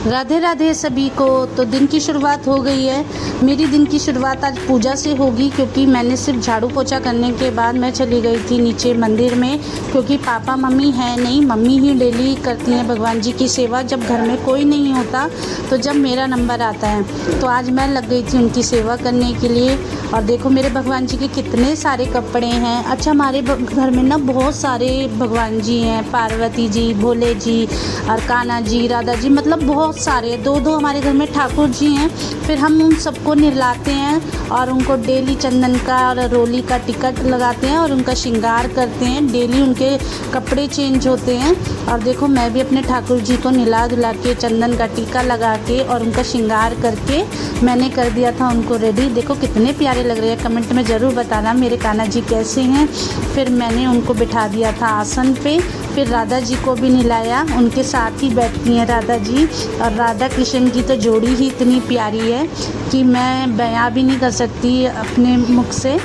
राधे राधे सभी को। तो दिन की शुरुआत हो गई है। मेरी दिन की शुरुआत आज पूजा से होगी, क्योंकि मैंने सिर्फ झाड़ू पोछा करने के बाद मैं चली गई थी नीचे मंदिर में, क्योंकि पापा मम्मी है नहीं, मम्मी ही डेली करती हैं भगवान जी की सेवा जब घर में कोई नहीं होता, तो जब मेरा नंबर आता है तो आज मैं लग गई थी उनकी सेवा करने के लिए। और देखो मेरे भगवान जी के कितने सारे कपड़े हैं। अच्छा, हमारे घर में ना बहुत सारे भगवान जी हैं, पार्वती जी, भोले जी और कान्हा जी, राधा जी, मतलब बहुत सारे, दो दो हमारे घर में ठाकुर जी हैं। फिर हम उन सबको नहलाते हैं और उनको डेली चंदन का और रोली का टिकट लगाते हैं और उनका श्रृंगार करते हैं। डेली उनके कपड़े चेंज होते हैं। और देखो मैं भी अपने ठाकुर जी को नहला धुला के चंदन का टीका लगा के और उनका श्रृंगार करके मैंने कर दिया था उनको रेडी। देखो कितने प्यारे लग रहे हैं, कमेंट में ज़रूर बताना मेरे कान्हा जी कैसे हैं। फिर मैंने उनको बिठा दिया था आसन पे। फिर राधा जी को भी नहलाया, उनके साथ ही बैठती हैं राधा जी। और राधा कृष्ण की तो जोड़ी ही इतनी प्यारी है कि मैं बयां भी नहीं कर सकती अपने मुख से,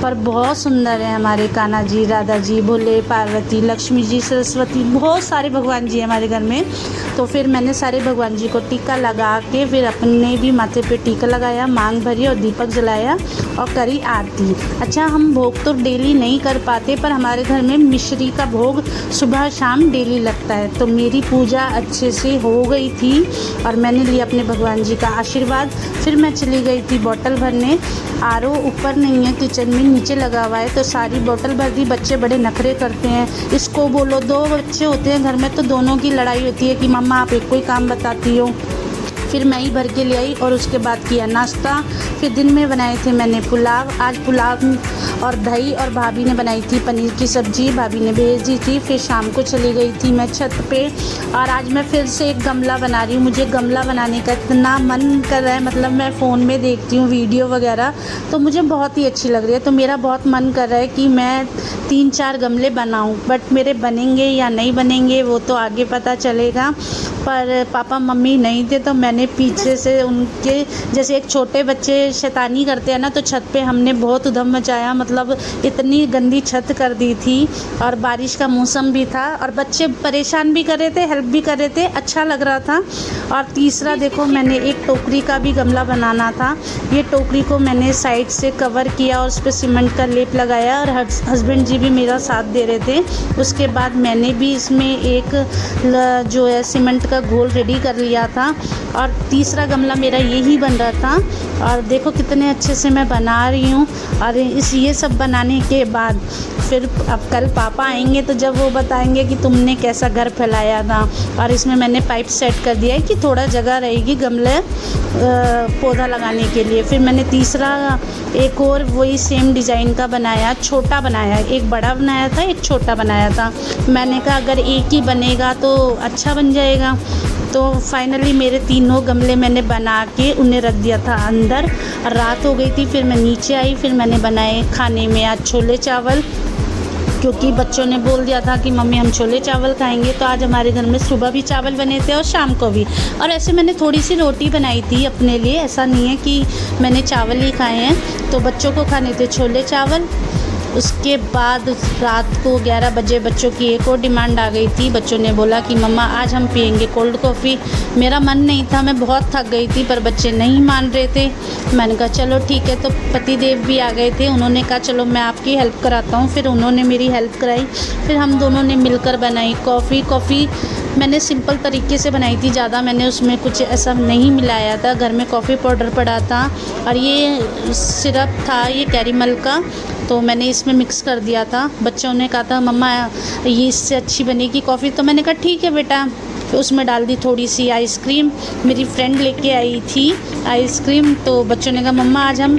पर बहुत सुंदर है हमारे कान्हा जी, राधा जी, भोले, पार्वती, लक्ष्मी जी, सरस्वती, बहुत सारे भगवान जी हैं हमारे घर में। तो फिर मैंने सारे भगवान जी को टीका लगा के फिर अपने भी माथे पे टीका लगाया, मांग भरी और दीपक जलाया और करी आरती। अच्छा, हम भोग तो डेली नहीं कर पाते, पर हमारे घर में मिश्री का भोग सुबह शाम डेली लगता है। तो मेरी पूजा अच्छे से हो गई थी और मैंने लिया अपने भगवान जी का आशीर्वाद। फिर मैं चली गई थी बोतल भरने। आरओ ऊपर नहीं है, किचन में नीचे लगा हुआ है, तो सारी बोतल भर दी। बच्चे बड़े नखरे करते हैं, इसको बोलो, दो बच्चे होते हैं घर में तो दोनों की लड़ाई होती है कि मम्मा आप एक कोई काम बताती हो। फिर मैं ही भर के ले आई और उसके बाद किया नाश्ता। फिर दिन में बनाए थे मैंने पुलाव, आज पुलाव और दही, और भाभी ने बनाई थी पनीर की सब्ज़ी, भाभी ने भेज दी थी। फिर शाम को चली गई थी मैं छत पे और आज मैं फिर से एक गमला बना रही हूँ। मुझे गमला बनाने का इतना मन कर रहा है, मतलब मैं फ़ोन में देखती हूँ वीडियो वगैरह तो मुझे बहुत ही अच्छी लग रही है। तो मेरा बहुत मन कर रहा है कि मैं 3-4 गमले बनाऊँ, बट मेरे बनेंगे या नहीं बनेंगे वो तो आगे पता चलेगा। पर पापा मम्मी नहीं थे तो मैंने पीछे से उनके, जैसे एक छोटे बच्चे शैतानी करते हैं ना, तो छत पे हमने बहुत उधम मचाया, मतलब इतनी गंदी छत कर दी थी। और बारिश का मौसम भी था और बच्चे परेशान भी कर रहे थे, हेल्प भी कर रहे थे, अच्छा लग रहा था। और तीसरा देखो मैंने एक टोकरी का भी गमला बनाना था। ये टोकरी को मैंने साइड से कवर किया और उस पर सीमेंट का लेप लगाया और हस्बैंड जी भी मेरा साथ दे रहे थे। उसके बाद मैंने भी इसमें एक जो है सीमेंट का घोल रेडी कर लिया था और तीसरा गमला मेरा यही बन रहा था। और देखो कितने अच्छे से मैं बना रही हूँ। और ये सब बनाने के बाद फिर अब कल पापा आएंगे तो जब वो बताएंगे कि तुमने कैसा घर फैलाया था। और इसमें मैंने पाइप सेट कर दिया है कि थोड़ा जगह रहेगी गमले पौधा लगाने के लिए। फिर मैंने तीसरा एक और वही सेम डिज़ाइन का बनाया, छोटा बनाया, एक बड़ा बनाया था, एक छोटा बनाया था। मैंने कहा अगर एक ही बनेगा तो अच्छा बन जाएगा। तो फाइनली मेरे तीनों गमले मैंने बना के उन्हें रख दिया था अंदर। रात हो गई थी, फिर मैं नीचे आई। फिर मैंने बनाए खाने में आज छोले चावल, क्योंकि बच्चों ने बोल दिया था कि मम्मी हम छोले चावल खाएंगे। तो आज हमारे घर में सुबह भी चावल बने थे और शाम को भी। और ऐसे मैंने थोड़ी सी रोटी बनाई थी अपने लिए, ऐसा नहीं है कि मैंने चावल ही खाए हैं। तो बच्चों को खाने थे छोले चावल। उसके बाद रात को 11 बजे बच्चों की एक और डिमांड आ गई थी। बच्चों ने बोला कि मम्मा आज हम पियेंगे कोल्ड कॉफ़ी। मेरा मन नहीं था, मैं बहुत थक गई थी, पर बच्चे नहीं मान रहे थे। मैंने कहा चलो ठीक है। तो पतिदेव भी आ गए थे, उन्होंने कहा चलो मैं आपकी हेल्प कराता हूँ। फिर उन्होंने मेरी हेल्प कराई। फिर हम दोनों ने मिलकर बनाई कॉफ़ी। मैंने सिंपल तरीके से बनाई थी, ज़्यादा मैंने उसमें कुछ ऐसा नहीं मिलाया था। घर में कॉफ़ी पाउडर पड़ा था और ये सिरप था, ये कैरेमल का, तो मैंने इसमें मिक्स कर दिया था। बच्चों ने कहा था मम्मा ये इससे अच्छी बनेगी कॉफ़ी, तो मैंने कहा ठीक है बेटा। फिर उसमें डाल दी थोड़ी सी आइसक्रीम, मेरी फ्रेंड लेके आई थी आइसक्रीम। तो बच्चों ने कहा मम्मा आज हम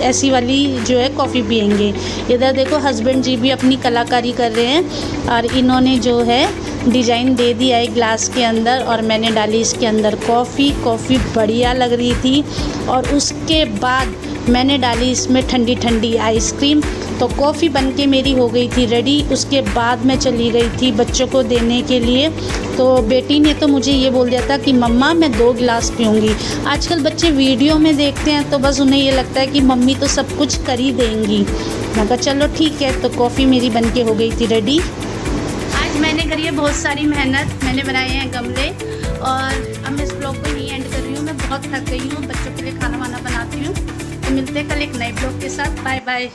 ऐसी वाली जो है कॉफ़ी पियेंगे। इधर देखो हस्बैंड जी भी अपनी कलाकारी कर रहे हैं और इन्होंने जो है डिज़ाइन दे दिया है ग्लास के अंदर और मैंने डाली इसके अंदर कॉफ़ी बढ़िया लग रही थी। और उसके बाद मैंने डाली इसमें ठंडी ठंडी आइसक्रीम। तो कॉफ़ी बनके मेरी हो गई थी रेडी। उसके बाद मैं चली गई थी बच्चों को देने के लिए। तो बेटी ने तो मुझे ये बोल दिया था कि मम्मा मैं 2 गिलास पीऊँगी। आजकल बच्चे वीडियो में देखते हैं तो बस उन्हें ये लगता है कि मम्मी तो सब कुछ कर ही देंगी। मैं कहा चलो ठीक है। तो कॉफ़ी मेरी बनके हो गई थी रेडी। आज मैंने करी है बहुत सारी मेहनत, मैंने बनाए हैं गमले। और अब मैं इस ब्लॉग थक गई हूँ, बच्चों के लिए खाना वाना बनाती हूँ। तो मिलते हैं कल एक नए ब्लॉग के साथ। Bye bye.